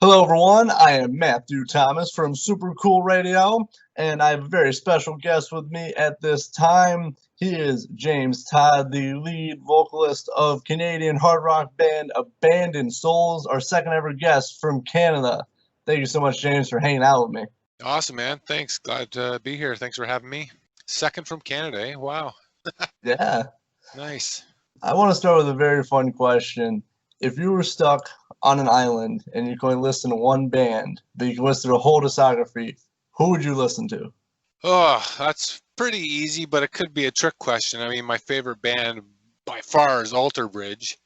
Hello, everyone. I am Matthew Thomas from Super Cool Radio, and I have a very special guest with me at this time. He is James Todd, the lead vocalist of Canadian hard rock band Abandoned Souls, our second ever guest from Canada. Thank you so much, James, for hanging out with me. Awesome, man. Thanks. Glad to be here. Thanks for having me. Second from Canada, eh? Wow. Yeah. Nice. I want to start with a very fun question. If you were stuck on an island and you could only listen to one band, but you can listen to a whole discography, who would you listen to? Oh, that's pretty easy, but it could be a trick question. I mean, my favorite band by far is Alter Bridge.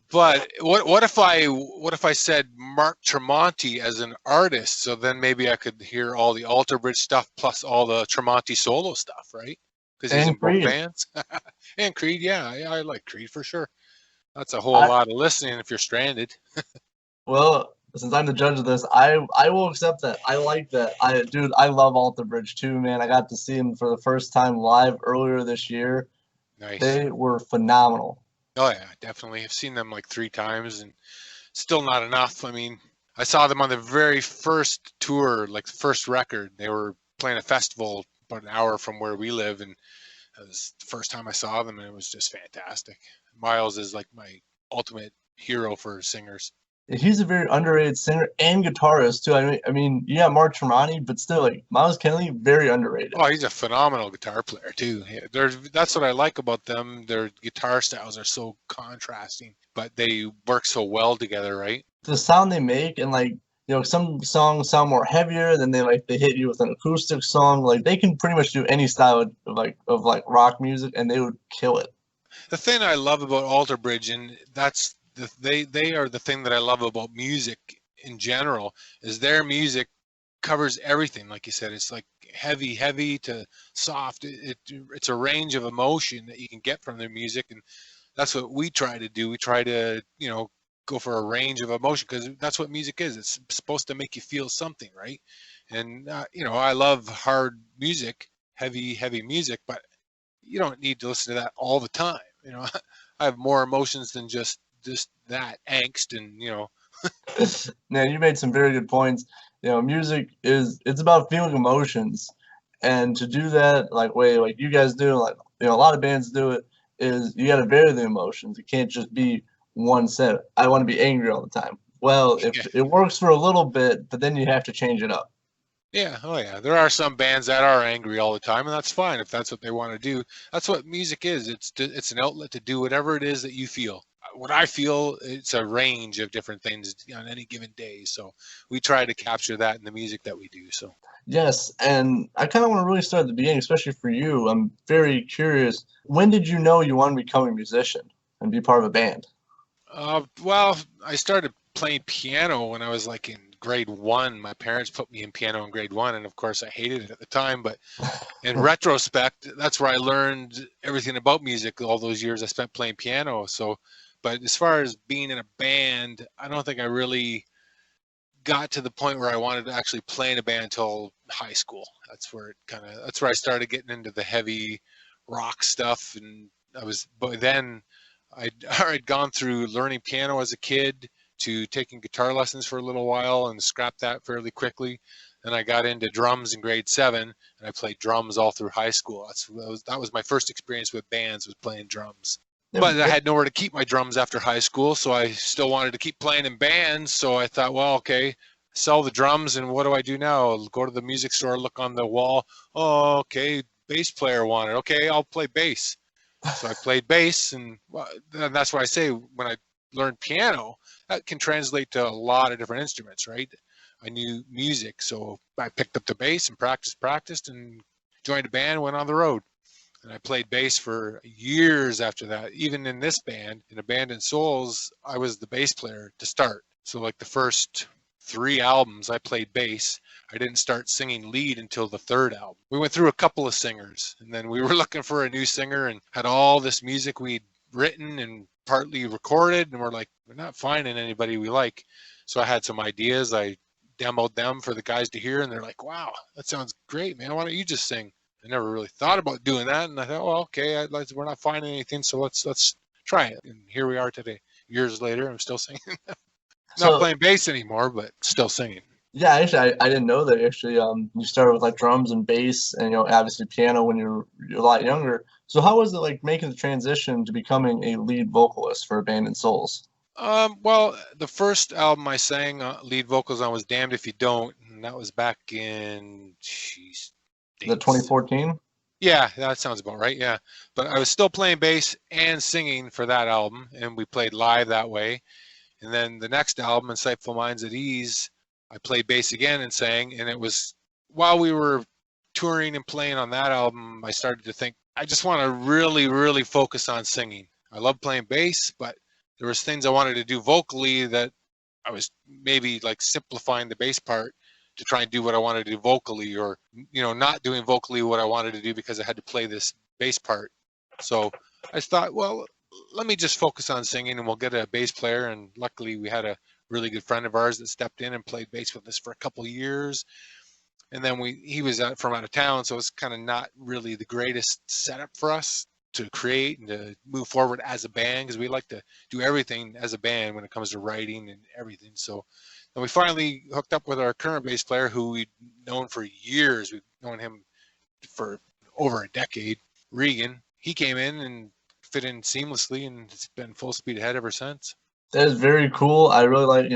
But what if I said Mark Tremonti as an artist? So then maybe I could hear all the Alter Bridge stuff plus all the Tremonti solo stuff, right? Because he's in both bands. And Creed, yeah, I like Creed for sure. That's a whole lot of listening if you're stranded. Well, since I'm the judge of this, I will accept that. I like that. I love Alter Bridge too, man. I got to see them for the first time live earlier this year. Nice. They were phenomenal. Oh yeah, definitely. I've seen them like 3 times and still not enough. I mean, I saw them on the very first tour, like the first record. They were playing a festival about an hour from where we live, and it was the first time I saw them, and it was just fantastic. Miles is like my ultimate hero for singers. He's a very underrated singer and guitarist too. I mean, yeah, Mark Tremonti, but still, like Miles Kennedy, very underrated. Oh, he's a phenomenal guitar player too. Yeah, that's what I like about them. Their guitar styles are so contrasting, but they work so well together, right? The sound they make, and like some songs sound more heavier, than they hit you with an acoustic song. Like they can pretty much do any style of rock music, and they would kill it. The thing I love about Alter Bridge, and that's they are the thing that I love about music in general, is their music covers everything. Like you said, it's like heavy to soft. It's a range of emotion that you can get from their music, and that's what we try to do. We try to go for a range of emotion, because that's what music is. It's supposed to make you feel something, right? And I love hard music, heavy music, but you don't need to listen to that all the time. I have more emotions than just that angst, and Man, you made some very good points. Music it's about feeling emotions, and to do that like you guys do, like a lot of bands do it, is you got to vary the emotions. It can't just be one set. I want to be angry all the time. Well, if it works for a little bit, but then you have to change it up. Yeah, oh yeah. There are some bands that are angry all the time, and that's fine if that's what they want to do. That's what music is. It's an outlet to do whatever it is that you feel. What I feel, it's a range of different things on any given day. So we try to capture that in the music that we do. So yes, and I kind of want to really start at the beginning, especially for you. I'm very curious. When did you know you wanted to become a musician and be part of a band? Well, I started playing piano when I was like in grade 1. My parents put me in piano in grade 1, and of course I hated it at the time, but in retrospect, that's where I learned everything about music, all those years I spent playing piano. So, but as far as being in a band, I don't think I really got to the point where I wanted to actually play in a band until high school. That's where I started getting into the heavy rock stuff, and by then I'd gone through learning piano as a kid to taking guitar lessons for a little while and scrapped that fairly quickly. Then I got into drums in grade 7, and I played drums all through high school. That was my first experience with bands, was playing drums. But I had nowhere to keep my drums after high school, so I still wanted to keep playing in bands. So I thought, well, okay, sell the drums, and what do I do now? I'll go to the music store, look on the wall. Oh, okay, bass player wanted. Okay, I'll play bass. So I played bass, and that's why I say when I learned piano, that can translate to a lot of different instruments, right? I knew music, so I picked up the bass and practiced, and joined a band, went on the road. And I played bass for years after that. Even in this band, in Abandoned Souls, I was the bass player to start. So like the first 3 albums, I played bass. I didn't start singing lead until the 3rd album. We went through a couple of singers, and then we were looking for a new singer and had all this music we'd written and partly recorded, and we're like, we're not finding anybody we like. So I had some ideas. I demoed them for the guys to hear, and they're like, wow, that sounds great, man. Why don't you just sing? I never really thought about doing that, and I thought, well, okay, we're not finding anything, so let's try it. And here we are today. Years later, I'm still singing. Not So playing bass anymore, but still singing. yeah, actually, I didn't know that. Actually, you started with like drums and bass, and obviously piano when you're a lot younger. So how was it like making the transition to becoming a lead vocalist for Abandoned Souls? Well, the first album I sang lead vocals on was "Damned If You Don't," and that was back in, jeez, The dates. 2014? Yeah, that sounds about right. Yeah, but I was still playing bass and singing for that album, and we played live that way. And then the next album, "Insightful Minds at Ease," I played bass again and sang. And it was while we were touring and playing on that album, I started to think I just want to really, really focus on singing. I love playing bass, but there was things I wanted to do vocally that I was maybe like simplifying the bass part to try and do what I wanted to do vocally, or not doing vocally what I wanted to do because I had to play this bass part. So I thought, well, let me just focus on singing, and we'll get a bass player. And luckily, we had a really good friend of ours that stepped in and played bass with us for a couple of years. And then he was from out of town, so it was kind of not really the greatest setup for us to create and to move forward as a band, because we like to do everything as a band when it comes to writing and everything. So and we finally hooked up with our current bass player, who we'd known for years. We've known him for over a decade, Regan. He came in and fit in seamlessly, and it's been full speed ahead ever since. That is very cool. I really like,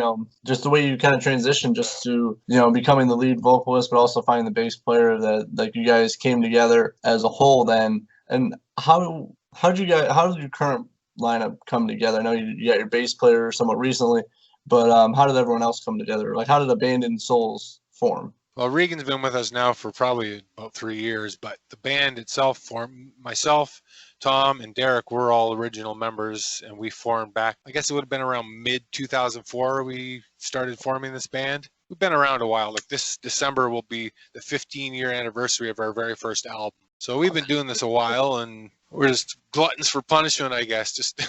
just the way you kind of transition just to, becoming the lead vocalist, but also finding the bass player that like you guys came together as a whole then. And how did your current lineup come together? I know you got your bass player somewhat recently, but how did everyone else come together? Like how did Abandoned Souls form? Well, Regan's been with us now for probably about 3 years, but the band itself formed myself, Tom, and Derek. We're all original members, and we formed back, I guess it would have been around mid 2004 we started forming this band. We've been around a while. Like this December will be the 15-year anniversary of our very first album. So we've been doing this a while, and we're just gluttons for punishment, I guess. Just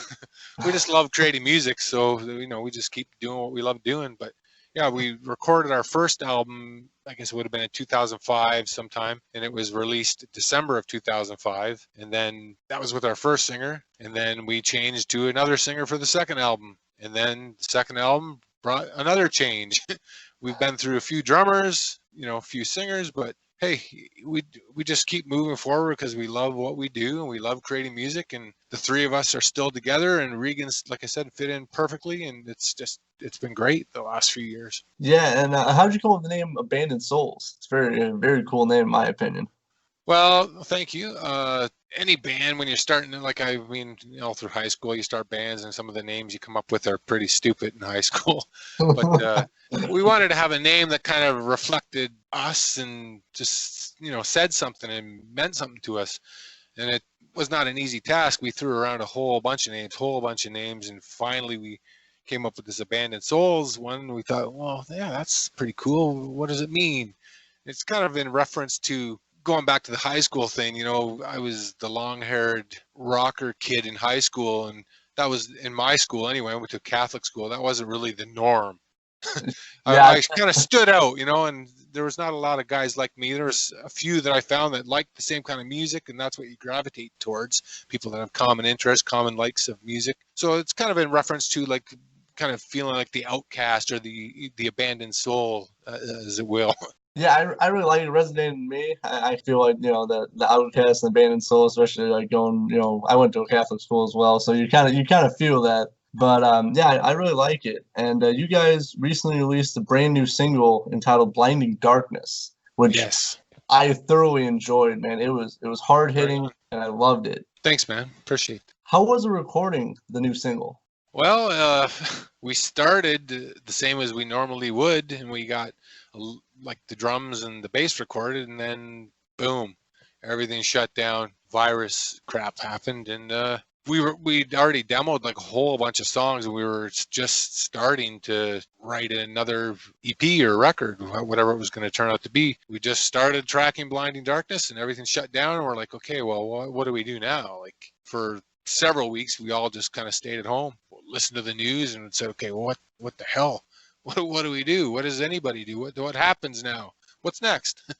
we just love creating music, so we just keep doing what we love doing. But yeah, we recorded our first album, I guess it would have been in 2005 sometime, and it was released December of 2005. And then that was with our first singer, and then we changed to another singer for the second album. And then the second album brought another change. We've been through a few drummers, a few singers, but hey, we just keep moving forward because we love what we do and we love creating music. And the three of us are still together, and Regan's, like I said, fit in perfectly, and it's been great the last few years. Yeah, and how did you come up with the name Abandoned Souls? It's a very cool name in my opinion. Well, thank you. Any band, when you're starting, like I mean, through high school, you start bands, and some of the names you come up with are pretty stupid in high school. But we wanted to have a name that kind of reflected us and just, said something and meant something to us. And it was not an easy task. We threw around a whole bunch of names, and finally we came up with this Abandoned Souls one. We thought, well, yeah, that's pretty cool. What does it mean? It's kind of in reference to going back to the high school thing. I was the long-haired rocker kid in high school, and that was in my school anyway. I went to Catholic school. That wasn't really the norm. Yeah, I kind of stood out, and there was not a lot of guys like me. There was a few that I found that liked the same kind of music, and that's what you gravitate towards, people that have common interests, common likes of music. So it's kind of in reference to like kind of feeling like the outcast or the abandoned soul, as it will. Yeah, I really like it. It resonated in me. I feel like, the outcast and abandoned soul, especially like going, I went to a Catholic school as well, so you kind of feel that. But yeah, I really like it. And you guys recently released a brand new single entitled "Blinding Darkness," which Yes. I thoroughly enjoyed, man. It was hard hitting, and I loved it. Thanks, man. Appreciate it. How was it recording the new single? Well, we started the same as we normally would, and we got like the drums and the bass recorded, and then boom, everything shut down. Virus crap happened, and we'd already demoed like a whole bunch of songs, and we were just starting to write another EP or record, whatever it was going to turn out to be. We just started tracking Blinding Darkness, and everything shut down, and we're like, okay, well, what do we do now? Like for several weeks, we all just kind of stayed at home, listened to the news, and said, okay, well, what the hell? What do we do? What does anybody do? What happens now? What's next? And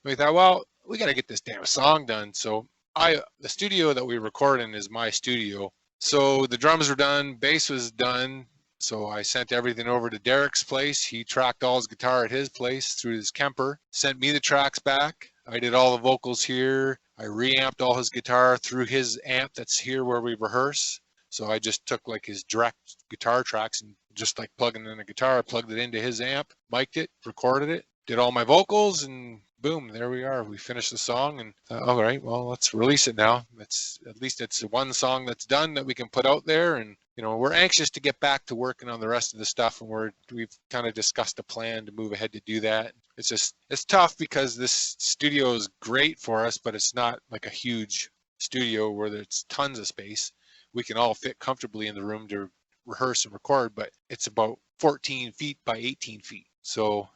we thought, well, we got to get this damn song done. So the studio that we record in is my studio. So the drums were done, bass was done, So I sent everything over to Derek's place. He tracked all his guitar at his place through his Kemper, sent me the tracks back. I did all the vocals here. I reamped all his guitar through his amp that's here where we rehearse. So I just took like his direct guitar tracks and just like plugging in a guitar, I plugged it into his amp, mic'd it, recorded it, did all my vocals, and boom, there we are. We finished the song, and all right, well, let's release it now. At least it's one song that's done that we can put out there, and we're anxious to get back to working on the rest of the stuff, and we've kind of discussed a plan to move ahead to do that. It's tough because this studio is great for us, but it's not like a huge studio where there's tons of space. We can all fit comfortably in the room to rehearse and record, but it's about 14 feet by 18 feet. So,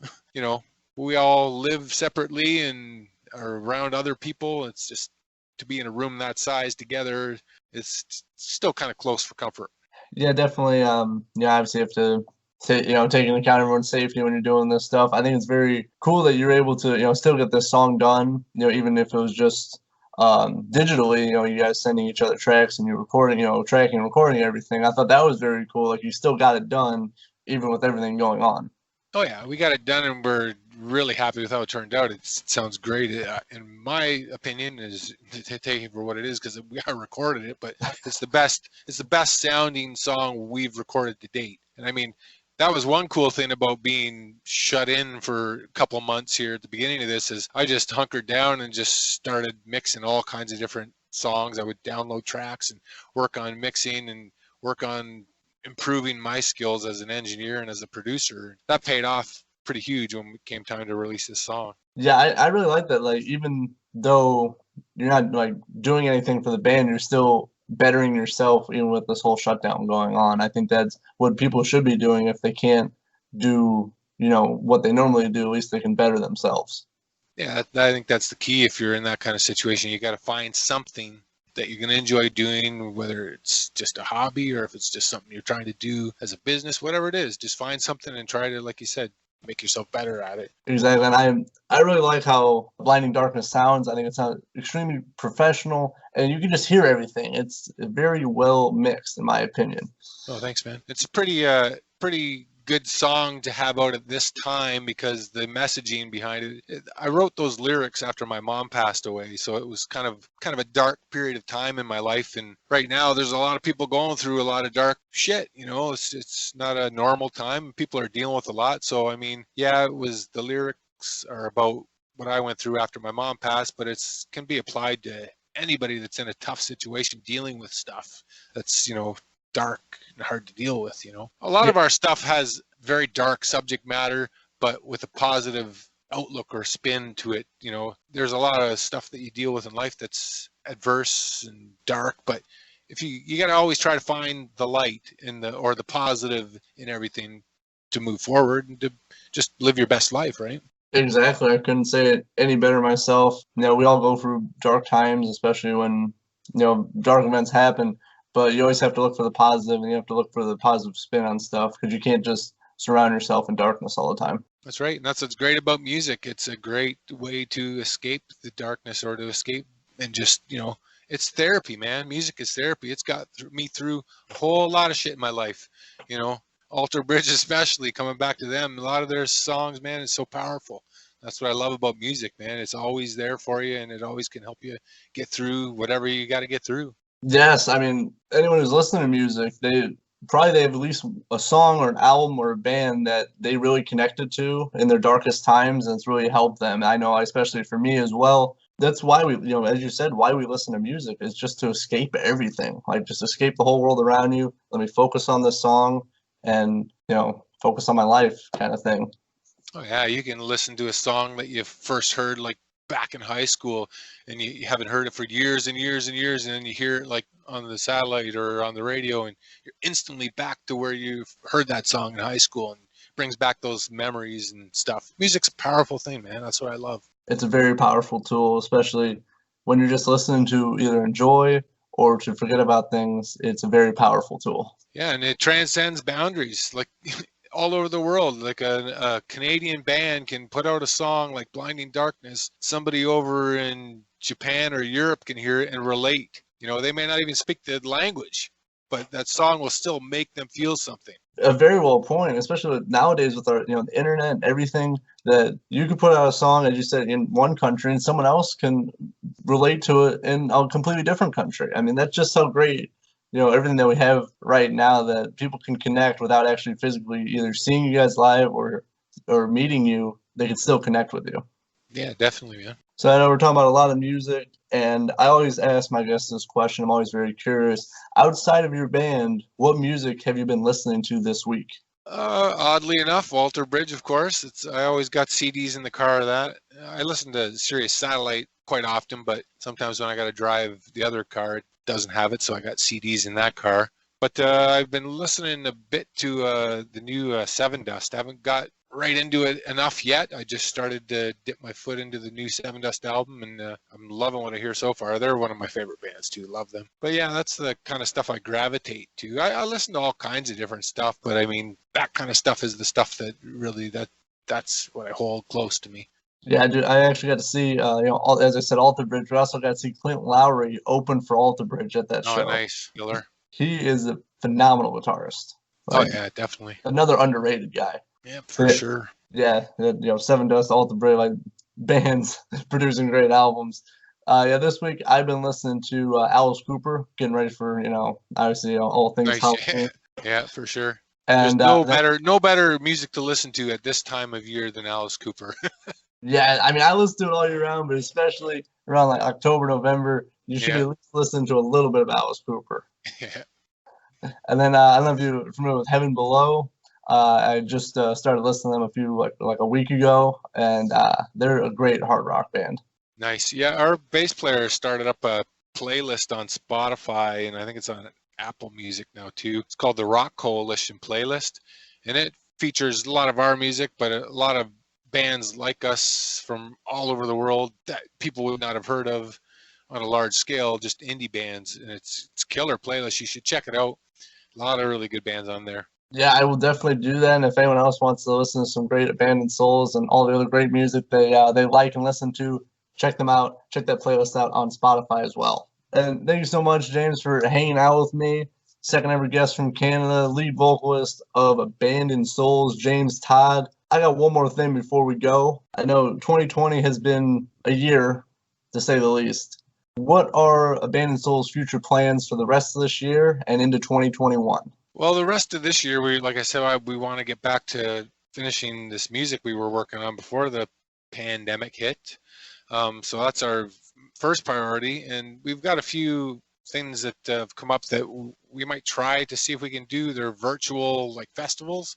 we all live separately and are around other people. It's just to be in a room that size together, it's still kind of close for comfort. Yeah, definitely. Obviously you have to take into account everyone's safety when you're doing this stuff. I think it's very cool that you're able to, still get this song done, even if it was just digitally, you guys sending each other tracks and you're recording, tracking and recording everything. I thought that was very cool. Like, you still got it done even with everything going on. Oh yeah, we got it done, and we're really happy with how it turned out. It sounds great. In my opinion, is to take it for what it is, because we recorded it, but it's the best sounding song we've recorded to date. And I mean, that was one cool thing about being shut in for a couple of months here at the beginning of this, is I just hunkered down and just started mixing all kinds of different songs. I would download tracks and work on mixing and work on improving my skills as an engineer and as a producer. That paid off pretty huge when it came time to release this song. Yeah, I really like that. Like, even though you're not like doing anything for the band, you're still bettering yourself, even with this whole shutdown going on. I think that's what people should be doing. If they can't do, what they normally do, at least they can better themselves. Yeah, I think that's the key. If you're in that kind of situation, you got to find something that you're going to enjoy doing, whether it's just a hobby or if it's just something you're trying to do as a business, whatever it is. Just find something and try to, like you said, make yourself better at it. Exactly. And I really like how Blinding Darkness sounds. I think it sounds extremely professional, and you can just hear everything. It's very well mixed, in my opinion. Oh, thanks, man. It's a pretty good song to have out at this time, because the messaging behind it, I wrote those lyrics after my mom passed away, so it was kind of a dark period of time in my life. And right now there's a lot of people going through a lot of dark shit. It's not a normal time. People are dealing with a lot. So I mean, yeah, the lyrics are about what I went through after my mom passed, but can be applied to anybody that's in a tough situation dealing with stuff that's dark and hard to deal with. A lot of our stuff has very dark subject matter, but with a positive outlook or spin to it. There's a lot of stuff that you deal with in life that's adverse and dark, but if you got to always try to find the light or the positive in everything to move forward and to just live your best life, right? Exactly. I couldn't say it any better myself. We all go through dark times, especially when dark events happen. But you always have to look for the positive, and you have to look for the positive spin on stuff, because you can't just surround yourself in darkness all the time. That's right. And that's what's great about music. It's a great way to escape the darkness, or to escape and just, it's therapy, man. Music is therapy. It's got me through a whole lot of shit in my life. Alter Bridge especially, coming back to them. A lot of their songs, man, is so powerful. That's what I love about music, man. It's always there for you, and it always can help you get through whatever you got to get through. Yes, I mean, anyone who's listening to music, they have at least a song or an album or a band that they really connected to in their darkest times, and it's really helped them. I know, especially for me as well. That's why we, as you said, why we listen to music is just to escape everything. Like, just escape the whole world around you. Let me focus on this song and, focus on my life, kind of thing. Oh yeah, you can listen to a song that you first heard like back in high school, and you haven't heard it for years and years and years, and then you hear it like on the satellite or on the radio, and you're instantly back to where you heard that song in high school, and brings back those memories and stuff. Music's a powerful thing, man. That's what I love. It's a very powerful tool, especially when you're just listening to either enjoy or to forget about things. It's a very powerful tool. Yeah, and it transcends boundaries. Like all over the world, like a Canadian band can put out a song like Blinding Darkness. Somebody over in Japan or Europe can hear it and relate. They may not even speak the language, but that song will still make them feel something. a very well point, especially nowadays with our, the internet and everything, that you could put out a song, as you said, in one country and someone else can relate to it in a completely different country. I mean, that's just so great, everything that we have right now, that people can connect without actually physically either seeing you guys live or meeting you. They can still connect with you. Yeah, definitely, man. So I know we're talking about a lot of music, and I always ask my guests this question. I'm always very curious. Outside of your band, what music have you been listening to this week? Oddly enough, Walter Bridge, of course. I always got CDs in the car of that. I listen to Sirius Satellite quite often, but sometimes when I got to drive the other car, it doesn't have it, so I got CDs in that car. But I've been listening a bit to the new Seven Dust. I haven't got right into it enough yet. I just started to dip my foot into the new Seven Dust album, and I'm loving what I hear so far. They're one of my favorite bands too. Love them. But yeah, that's the kind of stuff I gravitate to. I listen to all kinds of different stuff, but I mean, that kind of stuff is the stuff that really that's what I hold close to me. Yeah, I actually got to see, as I said, Alter Bridge. We also got to see Clint Lowry open for Alter Bridge at that show. Oh, nice. Killer. He is a phenomenal guitarist. Like, oh yeah, definitely. Another underrated guy. Yeah, for sure. Yeah, Seven Dust, Alter Bridge, like bands producing great albums. This week I've been listening to Alice Cooper, getting ready for obviously all things nice. Halloween. Yeah, for sure. And there's no better music to listen to at this time of year than Alice Cooper. Yeah, I mean, I listen to it all year round, but especially around like October, November, you should be at least listening to a little bit of Alice Cooper. Yeah. And then I don't know if you're familiar with Heaven Below. I just started listening to them like a week ago, and they're a great hard rock band. Nice. Yeah, our bass player started up a playlist on Spotify, and I think it's on Apple Music now too. It's called the Rock Coalition playlist, and it features a lot of our music, but a lot of bands like us from all over the world that people would not have heard of on a large scale, just indie bands, and it's killer playlist. You should check it out. A lot of really good bands on there. Yeah, I will definitely do that. And if anyone else wants to listen to some great Abandoned Souls and all the other great music they like and listen to, check them out. Check that playlist out on Spotify as well. And thank you so much, James, for hanging out with me. Second ever guest from Canada, lead vocalist of Abandoned Souls, James Todd. I got one more thing before we go. I know 2020 has been a year, to say the least. What are Abandoned Souls' future plans for the rest of this year and into 2021? Well, the rest of this year, like I said, we want to get back to finishing this music we were working on before the pandemic hit. So that's our first priority. And we've got a few things that have come up that we might try to see if we can do. They're virtual like festivals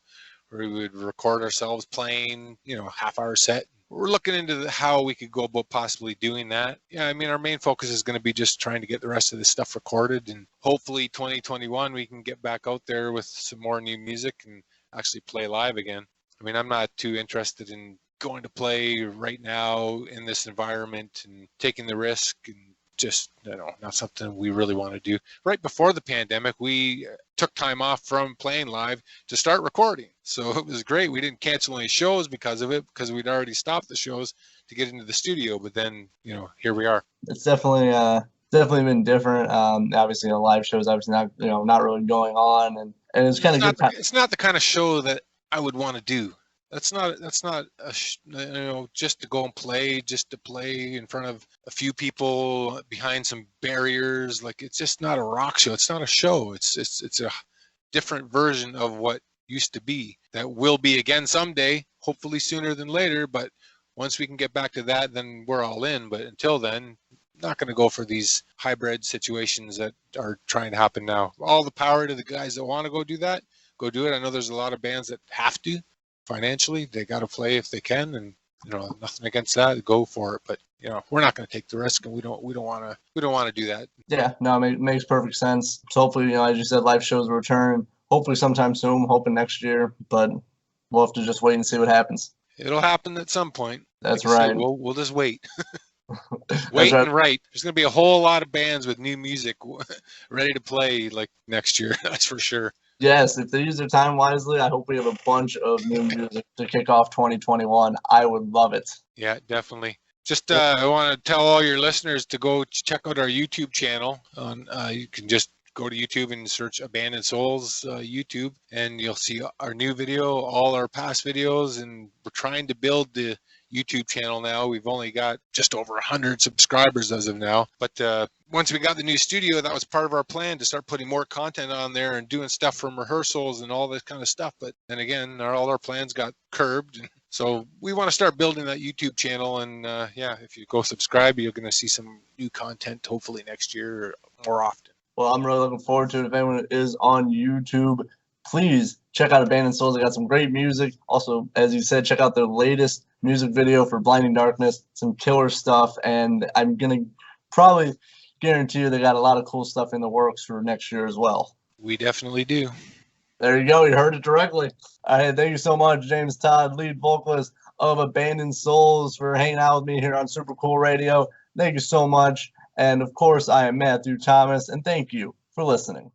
where we would record ourselves playing, half-hour set. We're looking into how we could go about possibly doing that. Yeah, I mean, our main focus is going to be just trying to get the rest of this stuff recorded, and hopefully 2021 we can get back out there with some more new music and actually play live again. I mean, I'm not too interested in going to play right now in this environment and taking the risk, and just, not something we really want to do. Right before the pandemic, we took time off from playing live to start recording. So it was great. We didn't cancel any shows because of it, because we'd already stopped the shows to get into the studio. But then, here we are. It's definitely been different. Obviously, live shows obviously not really going on, and it's kind of good. It's not the kind of show that I would want to do. That's not just to go and play, just to play in front of a few people behind some barriers. Like, it's just not a rock show. It's not a show. It's a different version of what used to be. That will be again someday, hopefully sooner than later. But once we can get back to that, then we're all in. But until then, not going to go for these hybrid situations that are trying to happen now. All the power to the guys that want to go do that. Go do it. I know there's a lot of bands that have to. Financially, they got to play if they can, and nothing against that. Go for it, but we're not going to take the risk, and we don't want to do that. Yeah, no, it makes perfect sense. So hopefully, as you said, live shows will return. Hopefully, sometime soon. Hoping next year, but we'll have to just wait and see what happens. It'll happen at some point. That's right. We'll just wait. Wait and write. There's going to be a whole lot of bands with new music ready to play like next year. That's for sure. Yes, if they use their time wisely, I hope we have a bunch of new music to kick off 2021. I would love it. Yeah, definitely. Just I want to tell all your listeners to go check out our YouTube channel. You can just go to YouTube and search Abandoned Souls YouTube, and you'll see our new video, all our past videos, and we're trying to build the YouTube channel now. We've only got just over 100 subscribers as of now, but once we got the new studio, that was part of our plan to start putting more content on there and doing stuff from rehearsals and all this kind of stuff. But then again, all our plans got curbed. So we want to start building that YouTube channel. And yeah, if you go subscribe, you're going to see some new content hopefully next year or more often. Well, I'm really looking forward to it. If anyone is on YouTube, please check out Abandoned Souls. They got some great music. Also, as you said, check out their latest music video for Blinding Darkness. Some killer stuff. And I'm going to probably guarantee you they got a lot of cool stuff in the works for next year as well. We definitely do. There you go. You heard it directly. All right. Thank you so much, James Todd, lead vocalist of Abandoned Souls, for hanging out with me here on Super Cool Radio. Thank you so much. And of course, I am Matthew Thomas, and thank you for listening.